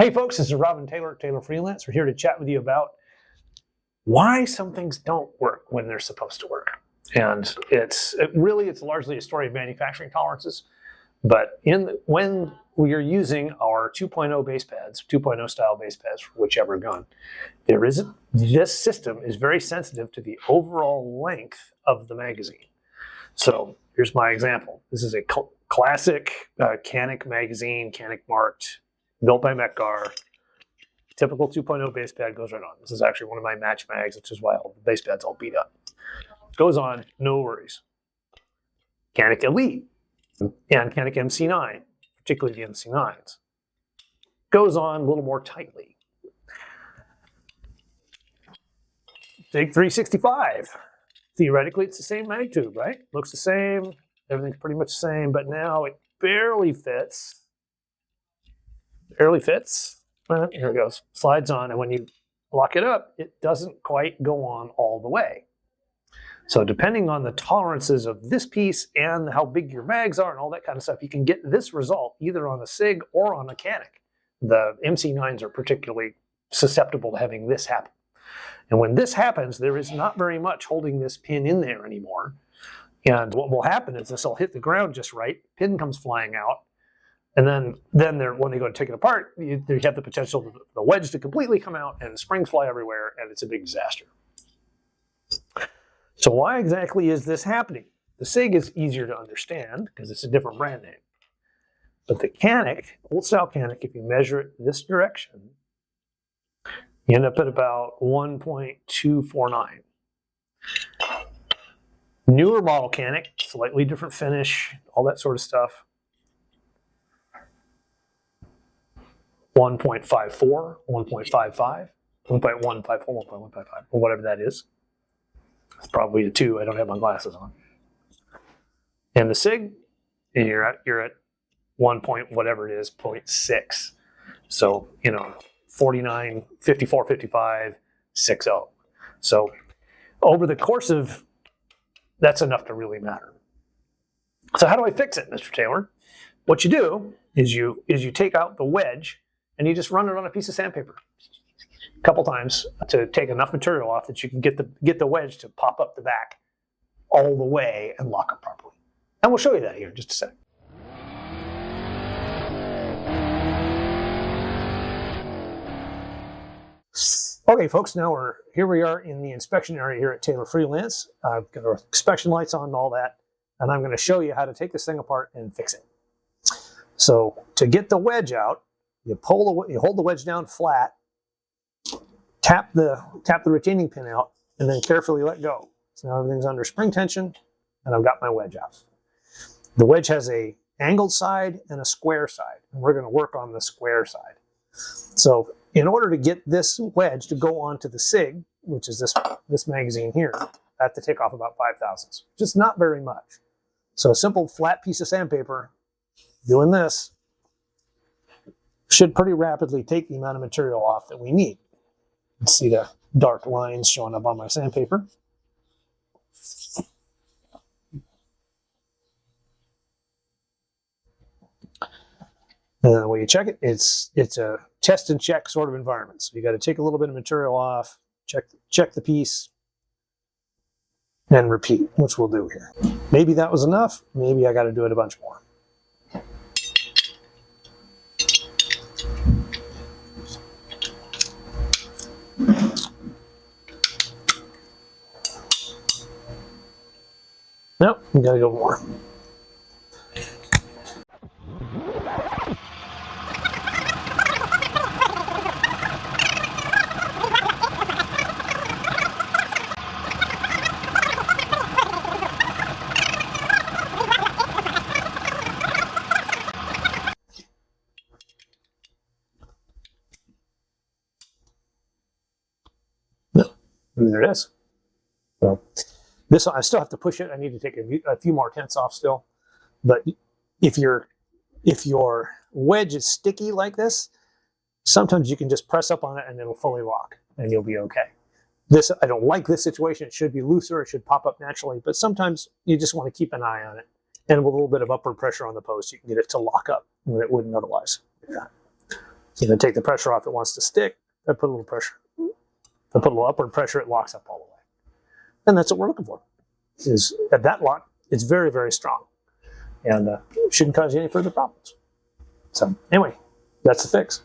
Hey folks, this is Robin Taylor, Taylor Freelance. We're here to chat with you about why some things don't work when they're supposed to work. And it's largely a story of manufacturing tolerances. But when we are using our 2.0 base pads, 2.0 style base pads for whichever gun, this system is very sensitive to the overall length of the magazine. So here's my example. This is a classic Canik magazine, Canik marked, built by Metgar. Typical 2.0 base pad goes right on. This is actually one of my match mags, which is why all the base pads all beat up. Goes on, no worries. Canik Elite and Canik MC9, particularly the MC9s, goes on a little more tightly. Take 365. Theoretically, it's the same mag tube, right? Looks the same. Everything's pretty much the same, but now it barely fits. Barely fits. Well, here it goes. Slides on, and when you lock it up, it doesn't quite go on all the way. So depending on the tolerances of this piece and how big your mags are and all that kind of stuff, you can get this result either on a SIG or on a Canik. The MC9s are particularly susceptible to having this happen. And when this happens, there is not very much holding this pin in there anymore. And what will happen is this will hit the ground just right, pin comes flying out, and then when they go to take it apart, you have the potential for the wedge to completely come out and springs fly everywhere, and it's a big disaster. So why exactly is this happening? The SIG is easier to understand because it's a different brand name. But the Canik, old style Canik, if you measure it this direction, you end up at about 1.249. Newer model Canik, slightly different finish, all that sort of stuff. 1.54, 1.55, 1.154, 1.155, or whatever that is. It's probably a 2. I don't have my glasses on. And the SIG, you're at 1 point whatever it is, 0.6. So, 49, 54, 55, 60. So over the course of, that's enough to really matter. So how do I fix it, Mr. Taylor? What you do is you take out the wedge and you just run it on a piece of sandpaper a couple times to take enough material off that you can get the wedge to pop up the back all the way and lock up properly. And we'll show you that here in just a sec. Okay, folks, now here we are in the inspection area here at Taylor Freelance. I've got our inspection lights on and all that, and I'm going to show you how to take this thing apart and fix it. So to get the wedge out, you hold the wedge down flat, tap the retaining pin out, and then carefully let go. So now everything's under spring tension, and I've got my wedge out. The wedge has a angled side and a square side, and we're going to work on the square side. So in order to get this wedge to go onto the SIG, which is this magazine here, I have to take off about 5 thousandths, just not very much. So a simple flat piece of sandpaper, doing this, should pretty rapidly take the amount of material off that we need. You can see the dark lines showing up on my sandpaper. And the way you check it, it's a test and check sort of environment. So you got to take a little bit of material off, check the piece, and repeat, which we'll do here. Maybe that was enough. Maybe I got to do it a bunch more. Nope, we got to go more. And there it is. So this one, I still have to push it. I need to take a few more tenths off still. But if your wedge is sticky like this, sometimes you can just press up on it and it'll fully lock and you'll be okay. I don't like this situation. It should be looser. It should pop up naturally. But sometimes you just want to keep an eye on it. And with a little bit of upward pressure on the post, you can get it to lock up when it wouldn't otherwise. Yeah. So if I take the pressure off, it wants to stick. I put a little pressure. If I put a little upward pressure, it locks up all the way. And that's what we're looking for. Is at that lock, it's very, very strong. And shouldn't cause you any further problems. So anyway, that's the fix.